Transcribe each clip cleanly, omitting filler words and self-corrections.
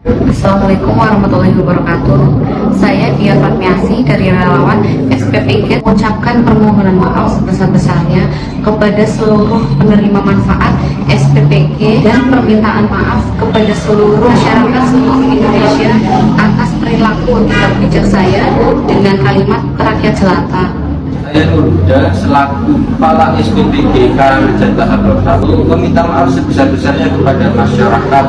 Assalamualaikum warahmatullahi wabarakatuh. Saya Dia Fatmiasi dari relawan SPPG mengucapkan permohonan maaf sebesar-besarnya kepada seluruh penerima manfaat SPPG dan permintaan maaf kepada seluruh masyarakat seluruh Indonesia atas perilaku tidak bijak saya dengan kalimat rakyat jelata. Saya Nurhuda selaku Kepala SPPG Karangreja Tahap 1 meminta maaf sebesar-besarnya kepada masyarakat.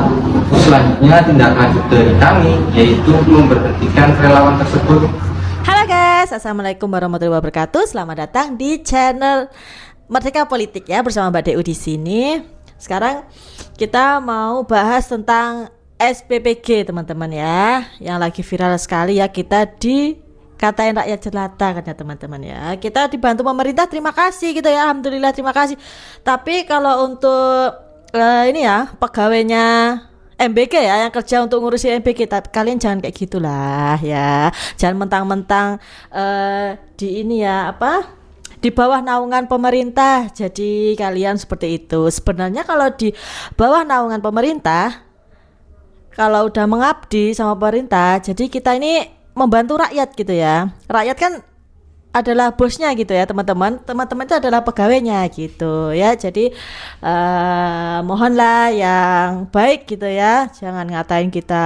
Selanjutnya tindak lanjut dari kami yaitu memberhentikan relawan tersebut. Halo guys, assalamualaikum warahmatullahi wabarakatuh. Selamat datang di channel Merdeka Politik ya, bersama Mbak Deu di sini. Sekarang kita mau bahas tentang SPPG teman-teman ya, yang lagi viral sekali ya. Kita dikatain rakyat jelata kan ya teman-teman ya. Kita dibantu pemerintah, terima kasih gitu ya, alhamdulillah terima kasih. Tapi kalau untuk ini ya pegawainya MBK ya, yang kerja untuk ngurusi MBK, kalian jangan kayak gitulah ya. Jangan mentang-mentang di ini ya apa, di bawah naungan pemerintah jadi kalian seperti itu. Sebenarnya kalau di bawah naungan pemerintah, kalau udah mengabdi sama pemerintah, jadi kita ini membantu rakyat gitu ya. Rakyat kan adalah bosnya gitu ya teman-teman. Teman-teman itu adalah pegawainya gitu ya. Jadi mohonlah yang baik gitu ya, jangan ngatain kita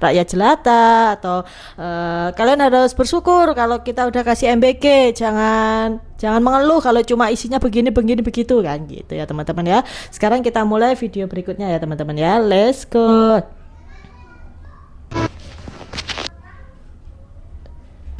rakyat jelata, atau kalian harus bersyukur kalau kita udah kasih MBK. Jangan mengeluh kalau cuma isinya begini begitu kan gitu ya teman-teman ya. Sekarang kita mulai video berikutnya ya teman-teman ya. Let's go.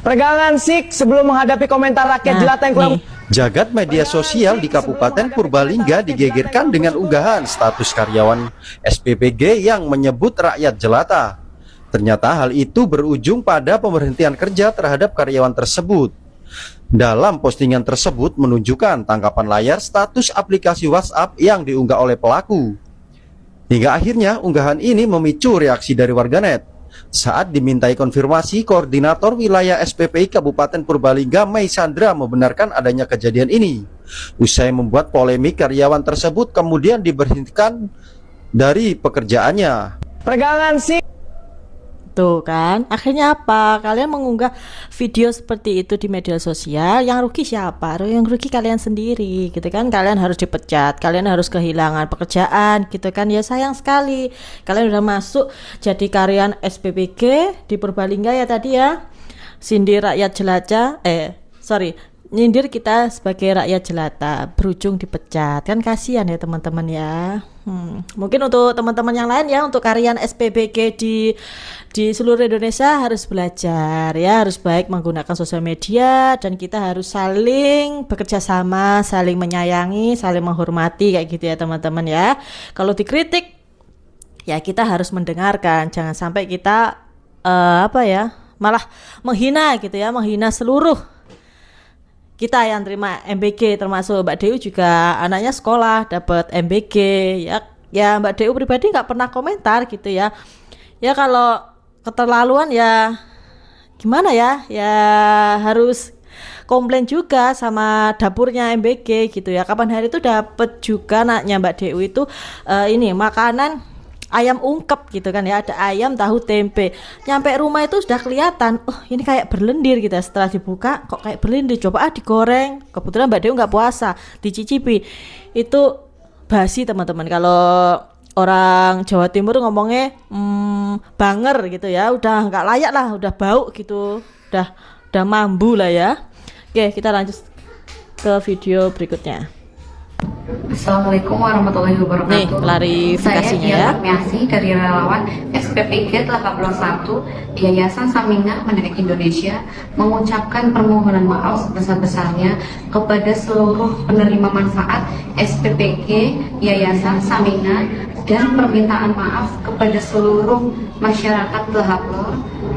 Peregangan SIK sebelum menghadapi komentar rakyat jelata yang kurang. Jagat media sosial di Kabupaten Purbalingga digegerkan dengan unggahan status karyawan SPPG yang menyebut rakyat jelata. Ternyata hal itu berujung pada pemberhentian kerja terhadap karyawan tersebut. Dalam postingan tersebut menunjukkan tangkapan layar status aplikasi WhatsApp yang diunggah oleh pelaku. Hingga akhirnya unggahan ini memicu reaksi dari warganet. Saat dimintai konfirmasi, Koordinator Wilayah SPPI Kabupaten Purbalingga Mei Sandra membenarkan adanya kejadian ini. Usai membuat polemik, karyawan tersebut kemudian diberhentikan dari pekerjaannya. Peregangan SIK. Tuh kan, akhirnya apa? Kalian mengunggah video seperti itu di media sosial, yang rugi siapa? Yang rugi kalian sendiri gitu kan. Kalian harus dipecat, kalian harus kehilangan pekerjaan gitu kan. Ya sayang sekali, kalian udah masuk jadi karyawan SPPG di Purbalingga ya tadi ya. Sindir rakyat jelata, nyindir kita sebagai rakyat jelata, berujung dipecat kan, kasihan ya teman-teman ya. Mungkin untuk teman-teman yang lain ya, untuk karyawan SPPG di seluruh Indonesia harus belajar ya, harus baik menggunakan sosial media, dan kita harus saling bekerja sama, saling menyayangi, saling menghormati kayak gitu ya teman-teman ya. Kalau dikritik ya kita harus mendengarkan, jangan sampai kita malah menghina gitu ya, menghina seluruh kita yang terima MBK, termasuk Mbak Deu juga anaknya sekolah dapat MBK ya Mbak Deu pribadi nggak pernah komentar gitu ya. Ya kalau keterlaluan ya gimana ya harus komplain juga sama dapurnya MBK gitu ya. Kapan hari itu dapat juga anaknya Mbak Deu itu ini makanan ayam ungkep gitu kan ya, ada ayam tahu tempe. Nyampe rumah itu sudah kelihatan, oh ini kayak berlendir gitu ya. Setelah dibuka kok kayak berlendir, coba digoreng. Kebetulan Mbak Deu nggak puasa, dicicipi itu basi teman-teman. Kalau orang Jawa Timur ngomongnya banger gitu ya, udah nggak layak lah, udah bau gitu, udah mambu lah ya. Oke, kita lanjut ke video berikutnya. Assalamualaikum warahmatullahi wabarakatuh. Nih, klarifikasinya ya. Saya Dia Fatmiasi dari relawan SPPG 81 Yayasan Saminah Mendidik Indonesia mengucapkan permohonan maaf sebesar-besarnya kepada seluruh penerima manfaat SPPG Yayasan Saminah dan permintaan maaf kepada seluruh masyarakat pelapor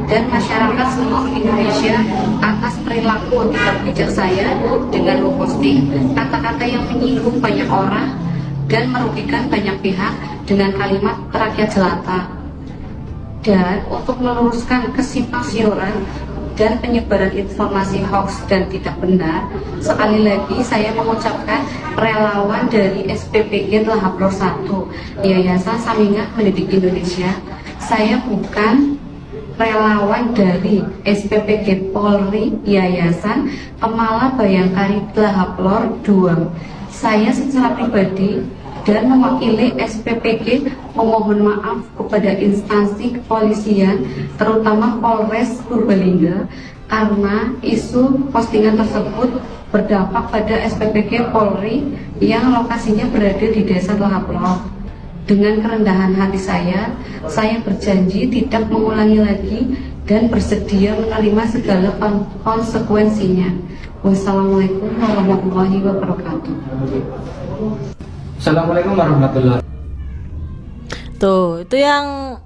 dan masyarakat seluruh Indonesia atas perilaku tidak bijak saya dengan memposting kata-kata yang menyinggung banyak orang dan merugikan banyak pihak dengan kalimat rakyat jelata. Dan untuk meluruskan kesimpang siuran dan penyebaran informasi hoax dan tidak benar. Sekali lagi saya mengucapkan relawan dari SPPG Telahaplor 1 Yayasan Saminga Mendidik Indonesia. Saya bukan relawan dari SPPG Polri Yayasan Kemala Bayangkari Telahaplor 2. Saya secara pribadi dan mewakili SPPG memohon maaf kepada instansi kepolisian, terutama Polres Purbalingga, karena isu postingan tersebut berdampak pada SPPG Polri yang lokasinya berada di Desa Telahaplor. Dengan kerendahan hati saya berjanji tidak mengulangi lagi dan bersedia menerima segala konsekuensinya. Wassalamualaikum warahmatullahi wabarakatuh. Assalamualaikum warahmatullahi. Tuh, itu yang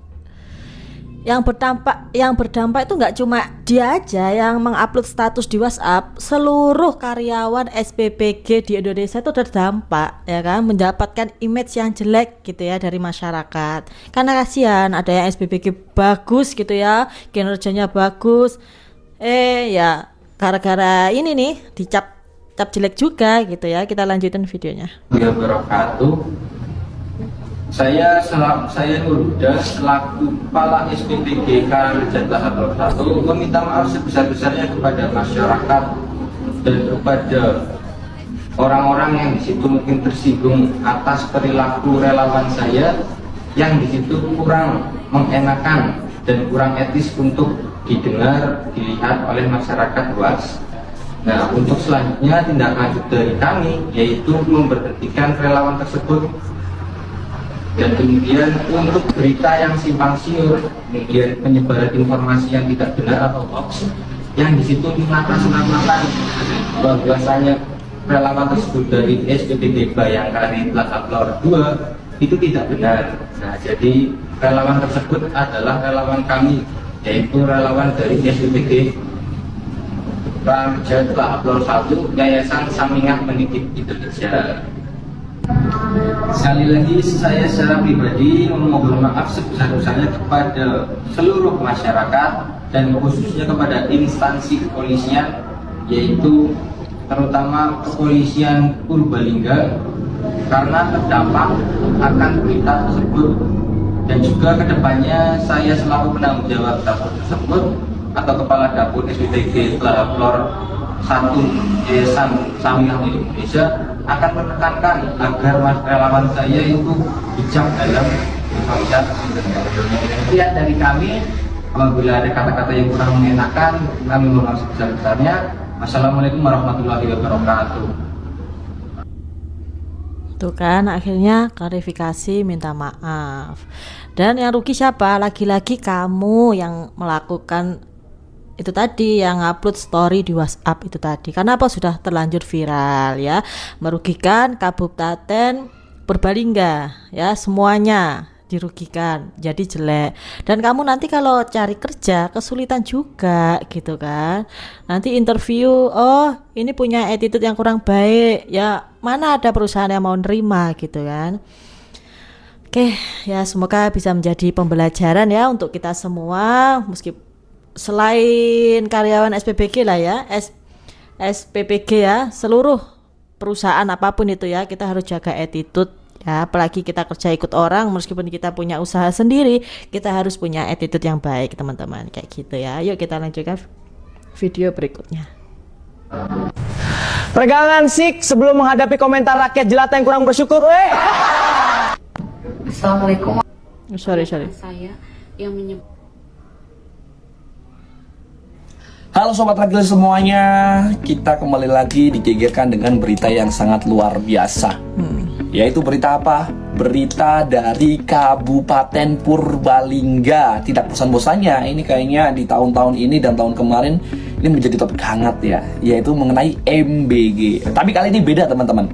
berdampak itu nggak cuma dia aja yang mengupload status di WhatsApp, seluruh karyawan SPPG di Indonesia itu terdampak, ya kan, mendapatkan image yang jelek gitu ya dari masyarakat. Karena kasihan ada yang SPPG bagus gitu ya, kinerjanya bagus, ya gara-gara ini nih dicap jelek juga gitu ya. Kita lanjutin videonya. Wabarakatuh. Saya Nur Huda selaku Kepala SPPG Karangreja Telahaplor 1 meminta maaf sebesar-besarnya kepada masyarakat dan kepada orang-orang yang di situ mungkin tersinggung atas perilaku relawan saya yang di situ kurang mengenakan dan kurang etis untuk didengar, dilihat oleh masyarakat luas. Nah, untuk selanjutnya tindak lanjut dari kami yaitu memberhentikan relawan tersebut, dan kemudian untuk berita yang simpang siur, kemudian penyebaran informasi yang tidak benar atau hoax yang di situ mengatasnamakan bahwasanya relawan tersebut dari SPPG Bayangkari Telahaplor 2 itu tidak benar. Nah, jadi relawan tersebut adalah relawan kami, yaitu relawan dari SPPG Karangreja Telahaplor 1 Yayasan Saminga Mendidik Indonesia. Sekali lagi saya secara pribadi memohon maaf sebesar-besarnya kepada seluruh masyarakat dan khususnya kepada instansi kepolisian, yaitu terutama kepolisian Purbalingga, karena terdampak akan berita tersebut. Dan juga kedepannya saya selaku penanggung jawab dapur tersebut atau kepala dapur SPPG Telahaplor 1 Yayasan Saminga Mendidik Indonesia akan menekankan agar relawan saya itu bijak dalam bersosial. Lihat dari kami, apabila ada kata-kata yang kurang mengenakan, kami mohon maaf sebesar-besarnya. Wassalamualaikum warahmatullahi wabarakatuh. Tuh kan, akhirnya klarifikasi, minta maaf. Dan yang rugi siapa? Lagi-lagi kamu yang melakukan itu tadi, yang upload story di WhatsApp itu tadi. Karena apa? Sudah terlanjur viral ya, merugikan Kabupaten Purbalingga ya, semuanya dirugikan, jadi jelek. Dan kamu nanti kalau cari kerja kesulitan juga gitu kan. Nanti interview, oh ini punya attitude yang kurang baik ya, mana ada perusahaan yang mau nerima gitu kan. Oke ya, semoga bisa menjadi pembelajaran ya untuk kita semua, meskipun selain karyawan SPPG lah ya, SPPG ya, seluruh perusahaan apapun itu ya, kita harus jaga attitude ya, apalagi kita kerja ikut orang, meskipun kita punya usaha sendiri, kita harus punya attitude yang baik teman-teman, kayak gitu ya. Yuk kita lanjutkan video berikutnya. Pegangan sik sebelum menghadapi komentar rakyat jelata yang kurang bersyukur. Assalamualaikum. Sorry. Saya yang menyebut. Halo Sobat Ragil semuanya, kita kembali lagi digegerkan dengan berita yang sangat luar biasa. Yaitu berita apa? Berita dari Kabupaten Purbalingga. Tidak bosan-bosannya, ini kayaknya di tahun-tahun ini dan tahun kemarin ini menjadi topik hangat ya, yaitu mengenai MBG. Tapi kali ini beda teman-teman.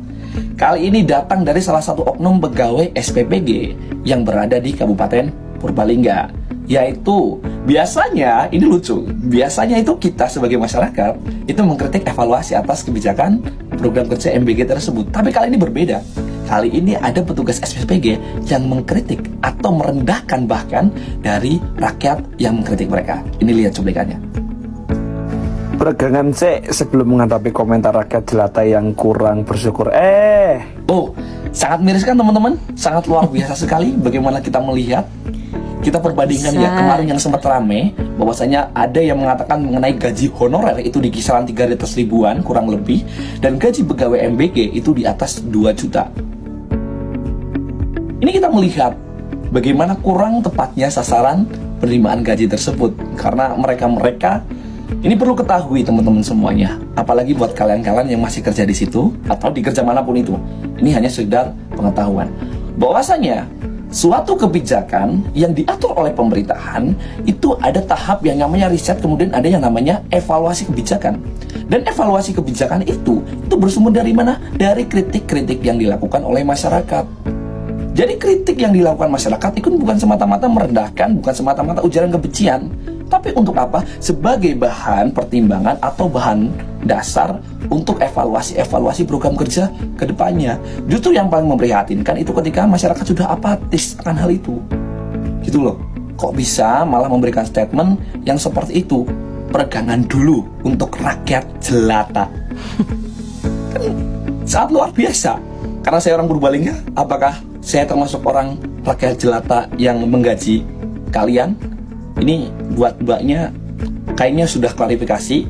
Kali ini datang dari salah satu oknum pegawai SPPG yang berada di Kabupaten Purbalingga. Yaitu biasanya, ini lucu, biasanya itu kita sebagai masyarakat itu mengkritik evaluasi atas kebijakan program kerja MBG tersebut. Tapi kali ini berbeda. Kali ini ada petugas SPPG yang mengkritik atau merendahkan bahkan dari rakyat yang mengkritik mereka. Ini lihat cuplikannya. Peregangan sih sebelum menghadapi komentar rakyat jelata yang kurang bersyukur. Oh, sangat miris kan teman-teman? Sangat luar biasa sekali bagaimana kita melihat. Kita perbandingkan ya, kemarin yang sempat rame bahwasanya ada yang mengatakan mengenai gaji honorer itu di kisaran 300 ribuan kurang lebih, dan gaji pegawai MBG itu di atas 2 juta. Ini kita melihat bagaimana kurang tepatnya sasaran penerimaan gaji tersebut, karena mereka ini perlu ketahui teman-teman semuanya, apalagi buat kalian-kalian yang masih kerja di situ atau di kerja manapun itu. Ini hanya sekedar pengetahuan bahwasanya suatu kebijakan yang diatur oleh pemerintahan itu ada tahap yang namanya riset, kemudian ada yang namanya evaluasi kebijakan. Dan evaluasi kebijakan itu bersumber dari mana? Dari kritik-kritik yang dilakukan oleh masyarakat. Jadi kritik yang dilakukan masyarakat itu bukan semata-mata merendahkan, bukan semata-mata ujaran kebencian, tapi untuk apa? Sebagai bahan pertimbangan atau bahan dasar untuk evaluasi program kerja ke depannya. Justru yang paling memprihatinkan itu ketika masyarakat sudah apatis akan hal itu. Gitu loh. Kok bisa malah memberikan statement yang seperti itu? Peregangan dulu untuk rakyat jelata. Kan sangat luar biasa. Karena saya orang Purbalingga, apakah saya termasuk orang rakyat jelata yang menggaji kalian? Ini buat mbaknya kayaknya sudah klarifikasi.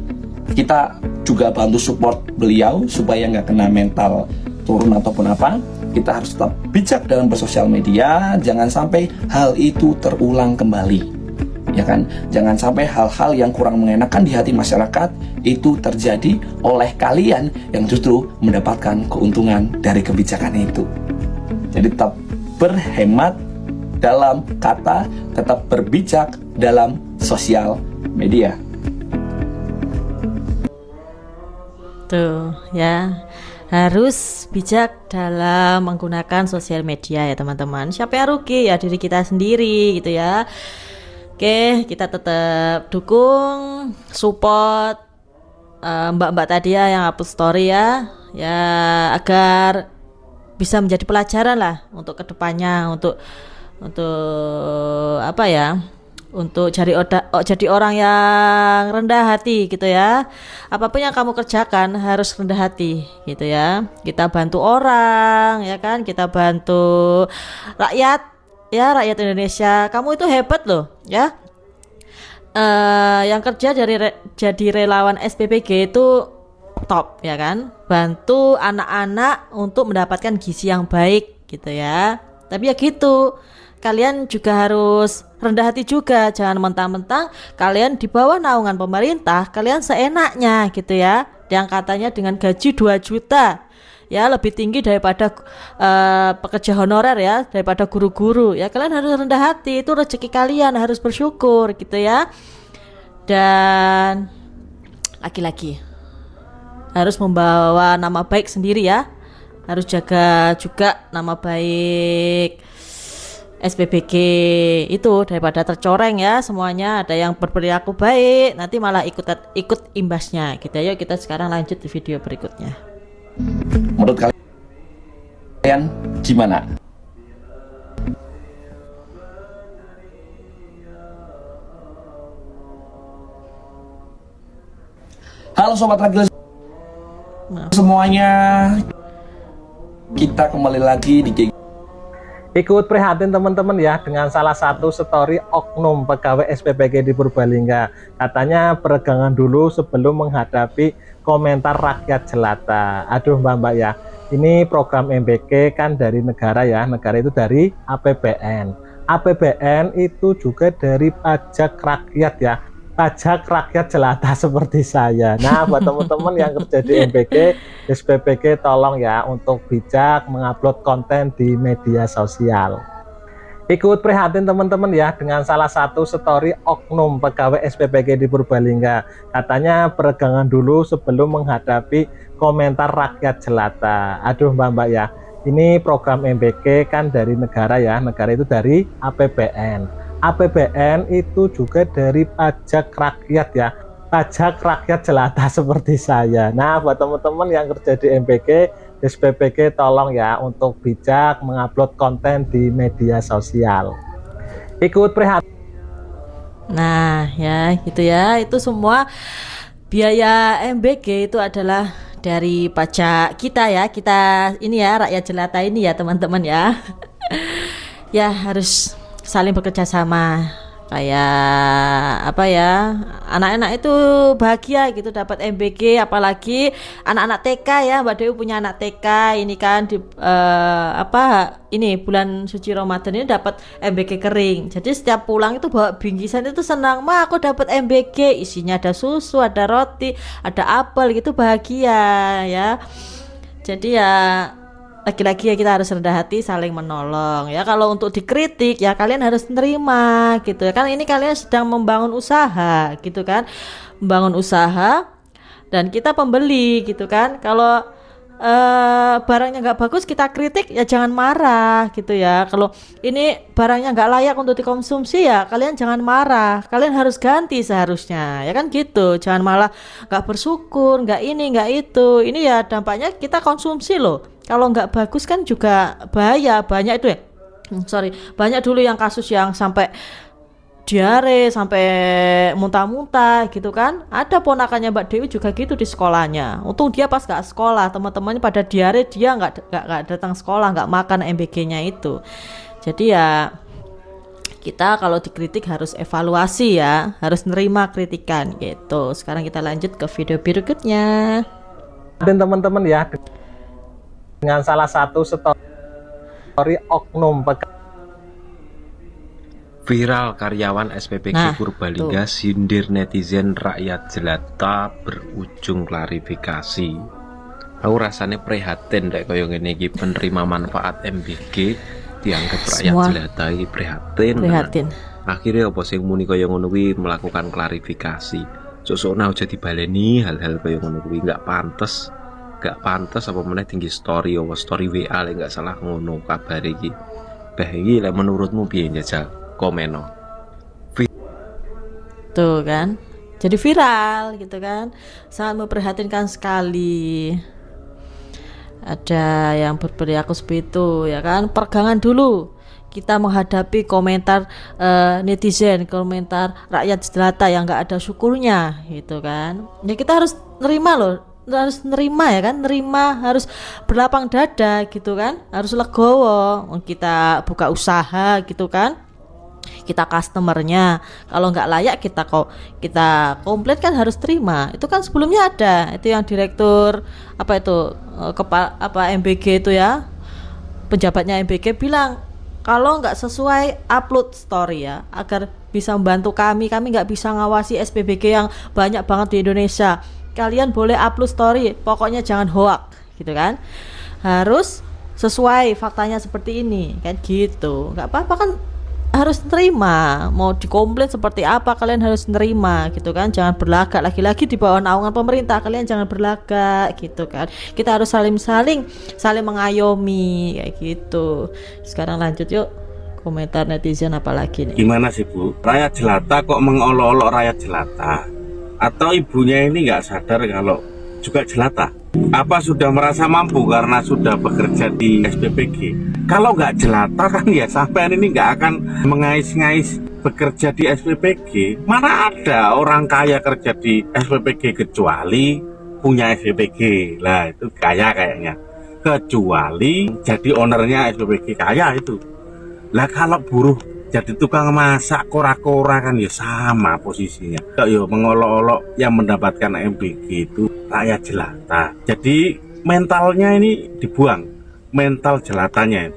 Kita juga bantu support beliau supaya nggak kena mental turun ataupun apa. Kita harus tetap bijak dalam bersosial media. Jangan sampai hal itu terulang kembali, ya kan? Jangan sampai hal-hal yang kurang mengenakan di hati masyarakat itu terjadi oleh kalian yang justru mendapatkan keuntungan dari kebijakan itu. Jadi tetap berhemat dalam kata, tetap berbijak dalam sosial media. Tuh ya, harus bijak dalam menggunakan sosial media ya teman-teman. Siapa yang rugi? Ya diri kita sendiri gitu ya. Oke, kita tetap dukung, support mbak-mbak tadi ya yang upload story ya agar bisa menjadi pelajaran lah untuk kedepannya, untuk apa ya, untuk jadi orang yang rendah hati gitu ya. Apapun yang kamu kerjakan harus rendah hati gitu ya. Kita bantu orang ya kan, kita bantu rakyat ya, rakyat Indonesia. Kamu itu hebat loh ya. Yang kerja jadi relawan SPPG itu top ya kan, bantu anak-anak untuk mendapatkan gizi yang baik gitu ya. Tapi ya gitu, kalian juga harus rendah hati juga, jangan mentang-mentang kalian di bawah naungan pemerintah kalian seenaknya gitu ya, yang katanya dengan gaji 2 juta ya, lebih tinggi daripada pekerja honorer ya, daripada guru-guru ya. Kalian harus rendah hati, itu rezeki kalian, harus bersyukur gitu ya. Dan laki-laki harus membawa nama baik sendiri ya, harus jaga juga nama baik SPBG itu daripada tercoreng ya semuanya. Ada yang berperilaku baik nanti malah ikut imbasnya gitu. Yuk kita sekarang lanjut di video berikutnya. Menurut kalian gimana? Halo Sobat Ragil semuanya, kita kembali lagi di Ikut prihatin teman-teman ya dengan salah satu story oknum pegawai SPPG di Purbalingga. Katanya peregangan dulu sebelum menghadapi komentar rakyat jelata. Aduh mbak-mbak ya, ini program MBK kan dari negara ya, negara itu dari APBN. APBN itu juga dari pajak rakyat ya, pajak rakyat jelata seperti saya. Nah buat teman-teman yang kerja di MBK, SPPG tolong ya untuk bijak mengupload konten di media sosial. Ikut prihatin teman-teman ya dengan salah satu story oknum pegawai SPPG di Purbalingga. Katanya peregangan dulu sebelum menghadapi komentar rakyat jelata. Aduh mbak-mbak ya, ini program MBK kan dari negara ya, negara itu dari APBN. APBN itu juga dari pajak rakyat ya, pajak rakyat jelata seperti saya. Nah buat teman-teman yang kerja di MBK, SPPG tolong ya untuk bijak mengupload konten di media sosial. Ikut prihatin. Nah ya gitu ya, itu semua Biaya MBG itu adalah dari pajak kita ya, kita ini ya, rakyat jelata ini ya teman-teman ya. Ya harus saling bekerja sama, kayak apa ya, anak-anak itu bahagia gitu dapat MBG, apalagi anak-anak TK ya. Mbak Dewi punya anak TK ini kan di ini bulan suci Ramadan ini dapat MBG kering, jadi setiap pulang itu bawa bingkisan itu senang, "Ma, aku dapat MBG, isinya ada susu, ada roti, ada apel," gitu, bahagia ya. Jadi ya lagi-lagi ya kita harus rendah hati, saling menolong ya. Kalau untuk dikritik ya kalian harus nerima gitu ya kan, ini kalian sedang membangun usaha gitu kan, membangun usaha dan kita pembeli gitu kan. Kalau barangnya nggak bagus kita kritik ya jangan marah gitu ya. Kalau ini barangnya nggak layak untuk dikonsumsi ya kalian jangan marah, kalian harus ganti seharusnya ya kan gitu. Jangan malah nggak bersyukur, nggak ini nggak itu. Ini ya dampaknya kita konsumsi loh. Kalau nggak bagus kan juga bahaya. Banyak itu ya, banyak dulu yang kasus yang sampai diare, sampai muntah-muntah gitu kan. Ada ponakannya Mbak Dewi juga gitu di sekolahnya. Untung dia pas nggak sekolah, teman-temannya pada diare, dia nggak datang sekolah, nggak makan MBG-nya itu. Jadi ya kita kalau dikritik harus evaluasi ya, harus nerima kritikan gitu. Sekarang kita lanjut ke video berikutnya. Dan teman-teman ya, dengan salah satu story oknum viral karyawan SPPG Purbalingga sindir netizen rakyat jelata berujung klarifikasi. Aku rasanya prihatin dek koyo ngene iki, penerima manfaat MBG dianggap rakyat jelata iki prihatin. Akhirnya apa sing muni koyo ngono kuwi melakukan klarifikasi. Sosokna aja dibaleni hal-hal koyo ngono kuwi nggak pantes. Gak pantas apa meneh tinggi story WA lek gak salah ngono kabar iki. Bah iki lek menurutmu piye Jajal? Komeno. Tuh kan. Jadi viral gitu kan. Sangat memprihatinkan sekali. Ada yang berperilaku seperti itu ya kan. Pergangan dulu kita menghadapi komentar netizen, komentar rakyat jelata yang gak ada syukurnya gitu kan. Ya kita harus nerima loh, harus nerima ya kan, nerima, harus berlapang dada gitu kan, harus legowo. Kita buka usaha gitu kan, kita customernya kalau nggak layak kita komplain kan harus terima. Itu kan sebelumnya ada itu yang direktur MBG itu ya, penjabatnya MBG bilang kalau nggak sesuai upload story ya, agar bisa membantu kami nggak bisa ngawasi SPBG yang banyak banget di Indonesia, kalian boleh upload story, pokoknya jangan hoax gitu kan, harus sesuai faktanya seperti ini kan gitu. Nggak apa-apa kan, harus terima, mau dikomplain seperti apa kalian harus nerima gitu kan. Jangan berlagak, lagi-lagi di bawah naungan pemerintah kalian jangan berlagak gitu kan. Kita harus saling mengayomi kayak gitu. Sekarang lanjut yuk, komentar netizen apa lagi nih. Gimana sih Bu, rakyat jelata kok mengolok-olok rakyat jelata? Atau ibunya ini nggak sadar kalau juga jelata? Apa sudah merasa mampu karena sudah bekerja di SPPG? Kalau nggak jelata kan ya sampean ini nggak akan mengais-ngais bekerja di SPPG. Mana ada orang kaya kerja di SPPG kecuali punya SPPG. Lah itu kaya kayaknya. Kecuali jadi ownernya SPPG kaya itu. Lah kalau buruh jadi tukang masak kora-kora kan ya sama posisinya. Yo mengolok-olok yang mendapatkan MBG itu rakyat jelata. Jadi mentalnya ini dibuang, mental jelatanya.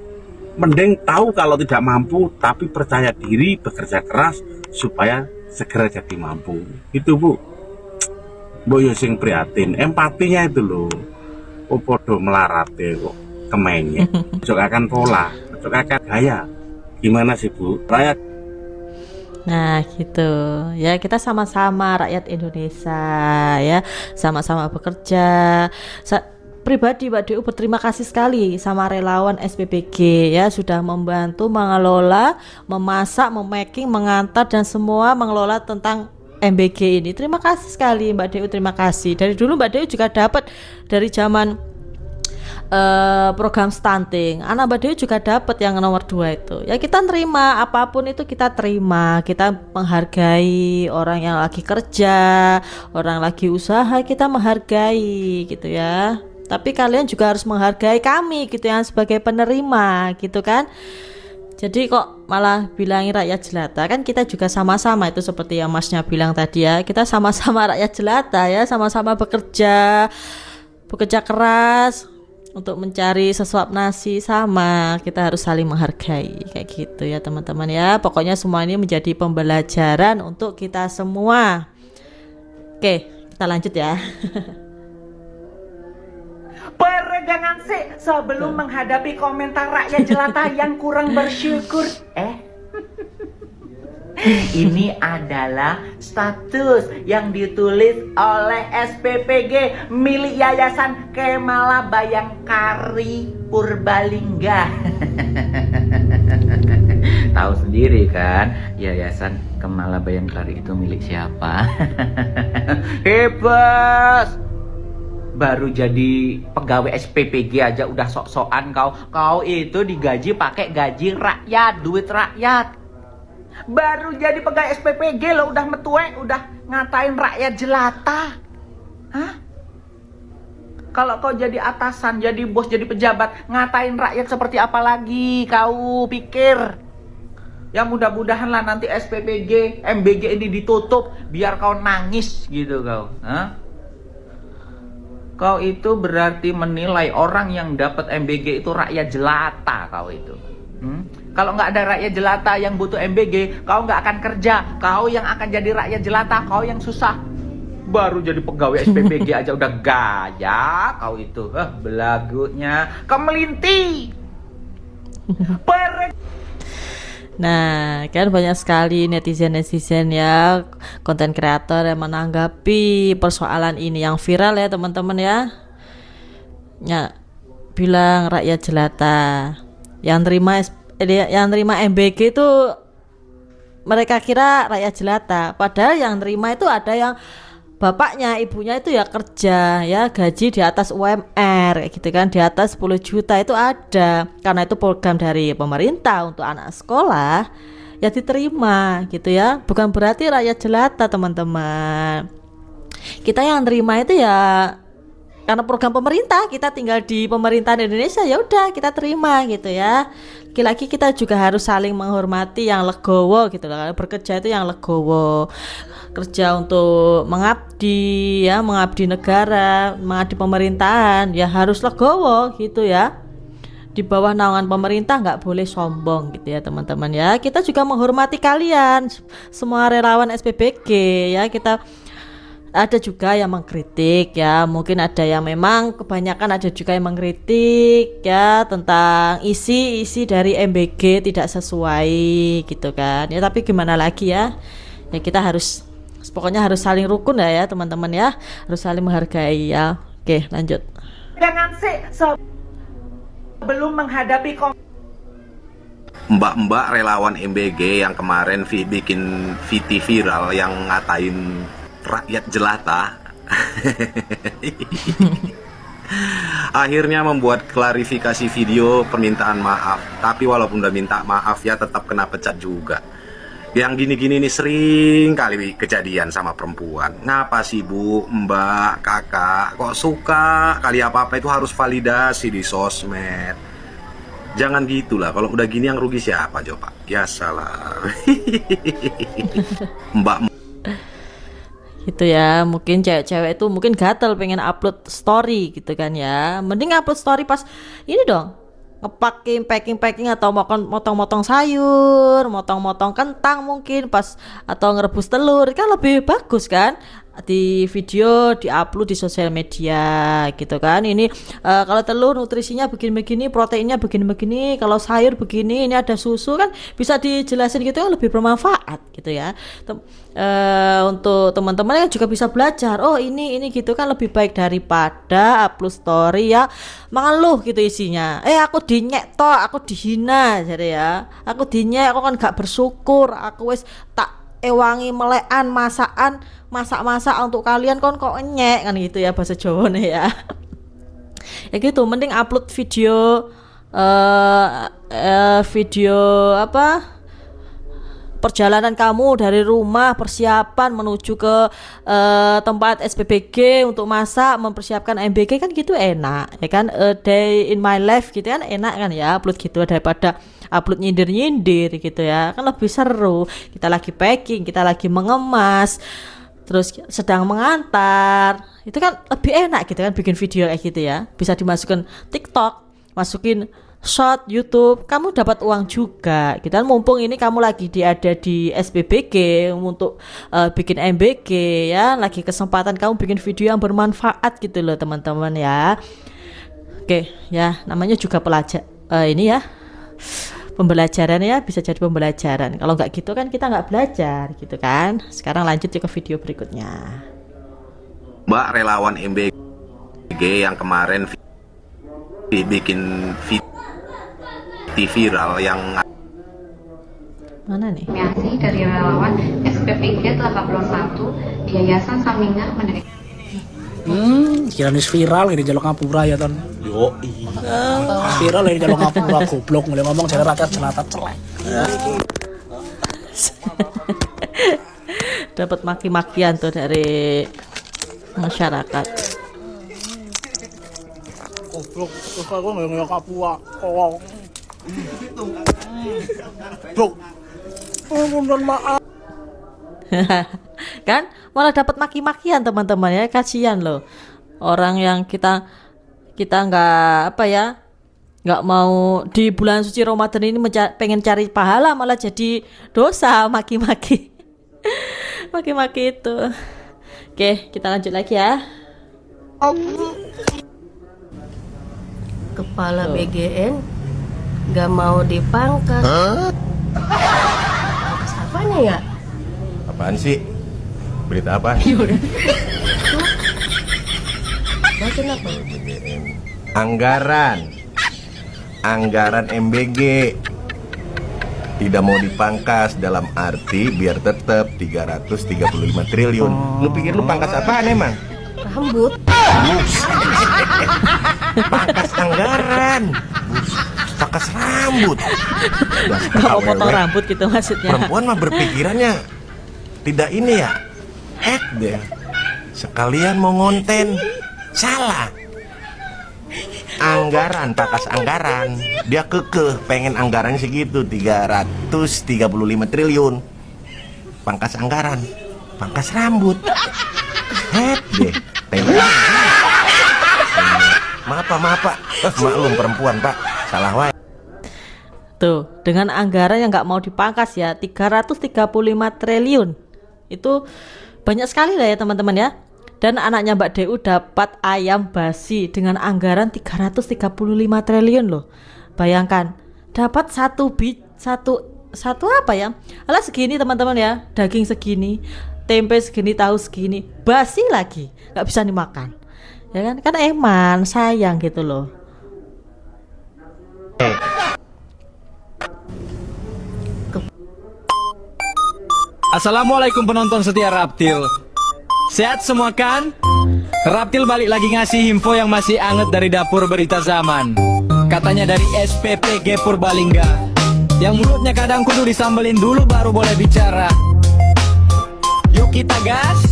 Mending tahu kalau tidak mampu tapi percaya diri, bekerja keras supaya segera jadi mampu. Itu Bu. Mbok yo sing prihatin, empatinya itu loh. Podo melarate kok kemenye. Ojo akan pola, ojo akan gaya. Gimana sih Bu, rakyat? Nah gitu ya, kita sama-sama rakyat Indonesia ya, sama-sama bekerja. Pribadi Mbak Dewi berterima kasih sekali sama relawan SPBG ya, sudah membantu mengelola, memasak, memaking, mengantar dan semua mengelola tentang MBG ini. Terima kasih sekali Mbak Dewi, terima kasih. Dari dulu Mbak Dewi juga dapat dari zaman program stunting, anak Mbak Dewi juga dapat yang nomor 2 itu. Ya kita terima, apapun itu kita terima, kita menghargai orang yang lagi kerja, orang lagi usaha, kita menghargai gitu ya. Tapi kalian juga harus menghargai kami gitu yang sebagai penerima gitu kan. Jadi kok malah bilangin rakyat jelata, kan kita juga sama-sama, itu seperti yang masnya bilang tadi ya, kita sama-sama rakyat jelata ya, sama-sama bekerja keras untuk mencari sesuap nasi, sama kita harus saling menghargai kayak gitu ya teman-teman ya. Pokoknya semua ini menjadi pembelajaran untuk kita semua. Oke, kita lanjut ya. Peregangan sih sebelum menghadapi komentar rakyat jelata yang kurang bersyukur. Ini adalah status yang ditulis oleh SPPG milik Yayasan Kemala Bayangkari Purbalingga. Tahu sendiri kan, Yayasan Kemala Bayangkari itu milik siapa? Hebat! Baru jadi pegawai SPPG aja udah sok-sokan kau. Kau itu digaji pakai gaji rakyat, duit rakyat. Baru jadi pegawai SPPG lo udah metue, udah ngatain rakyat jelata. Hah? Kalau kau jadi atasan, jadi bos, jadi pejabat, ngatain rakyat seperti apa lagi kau pikir? Ya mudah-mudahan lah nanti SPPG, MBG ini ditutup biar kau nangis gitu kau. Hah? Kau itu berarti menilai orang yang dapat MBG itu rakyat jelata kau itu. Kalau nggak ada rakyat jelata yang butuh MBG, kau nggak akan kerja. Kau yang akan jadi rakyat jelata, kau yang susah. Baru jadi pegawai SPPG aja udah gaya kau itu. Belagunya kemelinti. Nah, kan banyak sekali netizen ya, konten kreator yang menanggapi persoalan ini yang viral ya teman-teman ya. Ya, bilang rakyat jelata yang terima MBG itu mereka kira rakyat jelata, padahal yang terima itu ada yang bapaknya, ibunya itu ya kerja ya, gaji di atas UMR gitu kan, di atas 10 juta itu ada, karena itu program dari pemerintah untuk anak sekolah ya diterima gitu ya. Bukan berarti rakyat jelata teman-teman. Kita yang terima itu ya karena program pemerintah, kita tinggal di pemerintahan Indonesia, ya udah kita terima gitu ya. Lagi-lagi kita juga harus saling menghormati yang legowo gitu loh. Bekerja itu yang legowo, kerja untuk mengabdi ya, mengabdi negara, mengabdi pemerintahan ya harus legowo gitu ya. Di bawah naungan pemerintah nggak boleh sombong gitu ya teman-teman ya. Kita juga menghormati kalian semua relawan SPBG ya. Kita ada juga yang mengkritik ya, mungkin ada yang memang kebanyakan ada juga yang mengkritik ya tentang isi dari MBG tidak sesuai gitu kan ya. Tapi gimana lagi ya, ya kita harus pokoknya harus saling rukun ya teman-teman ya, harus saling menghargai ya. Oke lanjut. Jangan sih sebelum menghadapi mbak-mbak relawan MBG yang kemarin bikin VT viral yang ngatain rakyat jelata akhirnya membuat klarifikasi video permintaan maaf. Tapi walaupun udah minta maaf ya tetap kena pecat juga. Yang gini-gini nih sering kali kejadian sama perempuan. Ngapa sih bu, mbak, kakak kok suka kali apa-apa itu harus validasi di sosmed? Jangan gitulah, kalau udah gini yang rugi siapa coba? Ya salah. Mbak gitu ya, mungkin cewek-cewek itu mungkin gatel pengen upload story gitu kan ya, mending upload story pas ini dong, packing atau motong-motong sayur, motong-motong kentang mungkin pas, atau ngerebus telur kan lebih bagus kan, di video diupload di sosial media gitu kan. Ini kalau telur nutrisinya begini-begini, proteinnya begini-begini, kalau sayur begini, ini ada susu kan bisa dijelasin gitu kan, lebih bermanfaat gitu ya. Untuk teman-teman yang juga bisa belajar, oh ini gitu kan lebih baik daripada upload story ya mengeluh gitu isinya, aku dinyek toh, aku dihina jadi ya, aku dinyek, aku kan gak bersyukur, aku wis tak ewangi melekan masak untuk kalian kok nyek kan gitu ya bahasa Jawa nih ya. Ya gitu, mending upload video video apa perjalanan kamu dari rumah, persiapan menuju ke tempat SPBG untuk masak, mempersiapkan MBG, kan gitu enak ya kan. A day in my life gitu kan enak kan ya, upload gitu daripada upload nyindir-nyindir gitu ya, kan lebih seru. Kita lagi packing, kita lagi mengemas, terus sedang mengantar, itu kan lebih enak gitu kan bikin video kayak gitu ya. Bisa dimasukkan TikTok, masukin short YouTube, kamu dapat uang juga gitu kan. Mumpung ini kamu lagi ada di SPBG untuk bikin MBG ya, lagi kesempatan kamu bikin video yang bermanfaat gitu loh teman-teman ya. Oke ya, namanya juga ini ya pembelajaran ya, bisa jadi pembelajaran. Kalau nggak gitu kan kita nggak belajar gitu kan. Sekarang lanjut ke video berikutnya. Mbak relawan MBG yang kemarin bikin video viral yang mana nih? Informasi dari relawan SPPG 81 Yayasan Saminah menerima. Kira viral ini jalur ngapura ya ton. yo Viral ini jalur ngapura goblok mulai ngomong jadi rakyat jelata celek. Dapat maki-makian tuh dari masyarakat. Goblok, terus aku nggak kapua. Oh. Bro. Mohon maaf. Kan malah dapat maki-makian teman-teman ya, kasihan loh orang yang kita nggak apa ya, nggak mau di bulan suci Ramadan ini pengen cari pahala, malah jadi dosa maki-maki. Maki-maki itu. Oke, kita lanjut lagi ya. Kepala BGN nggak mau dipangkas. Pangkas apanya ya? apaan sih, berita apa? Baca apa? Anggaran MBG tidak mau dipangkas, dalam arti biar tetap 335 triliun. Lu pikir lu pangkas apaan emang? Rambut. Pangkas anggaran, pangkas rambut. Gak mau potong rambut gitu maksudnya. Perempuan mah berpikirannya tidak ini ya, deh. Sekalian mau ngonten, salah. Anggaran, pangkas anggaran, dia kekeh pengen anggarannya segitu 335 triliun. Pangkas anggaran, pangkas rambut, deh. Maaf pak, maklum perempuan pak, salah wae. Tuh, dengan anggaran yang nggak mau dipangkas ya, 335 triliun. Itu banyak sekali lah ya teman-teman ya. Dan anaknya Mbak DU dapat ayam basi dengan anggaran 335 triliun loh. Bayangkan, dapat satu apa ya? Alah segini teman-teman ya, daging segini, tempe segini, tahu segini, basi lagi, nggak bisa dimakan. Ya kan? Kan eman, sayang gitu loh. Assalamualaikum penonton setia Raptil. Sehat semua kan? Raptil balik lagi ngasih info yang masih anget dari dapur berita zaman. Katanya dari SPPG Purbalingga, yang mulutnya kadang kudu disambelin dulu baru boleh bicara. Yuk kita gas.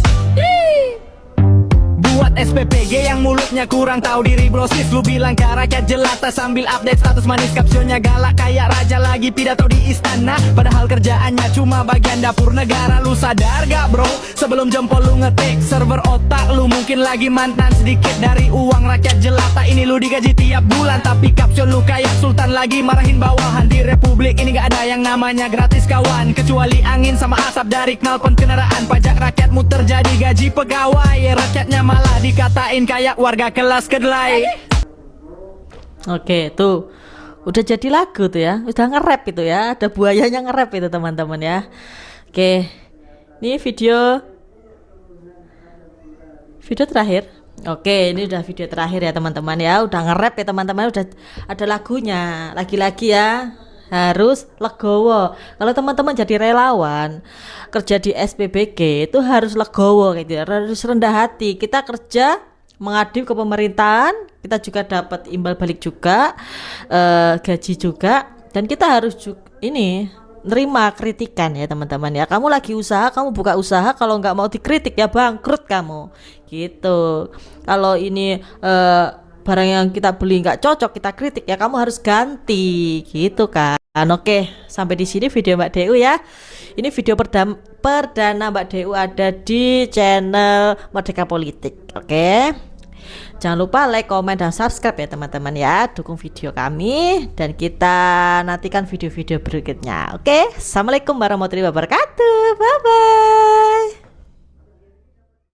Buat SPPG yang mulutnya kurang tahu diri brosis, lu bilang ke rakyat jelata sambil update status manis, kapsionnya galak kayak raja lagi pidato di istana, padahal kerjaannya cuma bagian dapur negara. Lu sadar gak bro, sebelum jempol lu ngetik server otak lu mungkin lagi mantan sedikit dari uang rakyat jelata ini. Lu digaji tiap bulan tapi kapsion lu kayak sultan lagi marahin bawahan. Di republik ini gak ada yang namanya gratis kawan, kecuali angin sama asap dari knalpot kendaraan. Pajak rakyatmu terjadi gaji pegawai, rakyatnya malah dikatain kayak warga kelas kedelai. Oke, tuh udah jadi lagu tuh ya, udah nge-rap itu ya, ada buayanya nge-rap itu teman-teman ya. Oke, ini video terakhir. Oke, ini udah video terakhir ya teman-teman ya, udah nge-rap ya teman-teman, udah ada lagunya. Lagi-lagi ya, harus legowo. Kalau teman-teman jadi relawan kerja di SPBG itu harus legowo gitu ya, harus rendah hati. Kita kerja mengadu ke pemerintahan, kita juga dapat imbal balik juga, gaji juga, dan kita harus nerima kritikan ya teman-teman ya. Kamu lagi usaha, kamu buka usaha, kalau nggak mau dikritik ya bangkrut kamu gitu. Kalau ini barang yang kita beli nggak cocok, kita kritik ya kamu harus ganti gitu kan. Oke, sampai di sini video Mbak Deu ya. Ini video perdana Mbak Deu ada di channel Merdeka Politik. Oke, jangan lupa like, komen, dan subscribe ya teman-teman ya. Dukung video kami dan kita nantikan video-video berikutnya. Oke, assalamualaikum warahmatullahi wabarakatuh. Bye bye.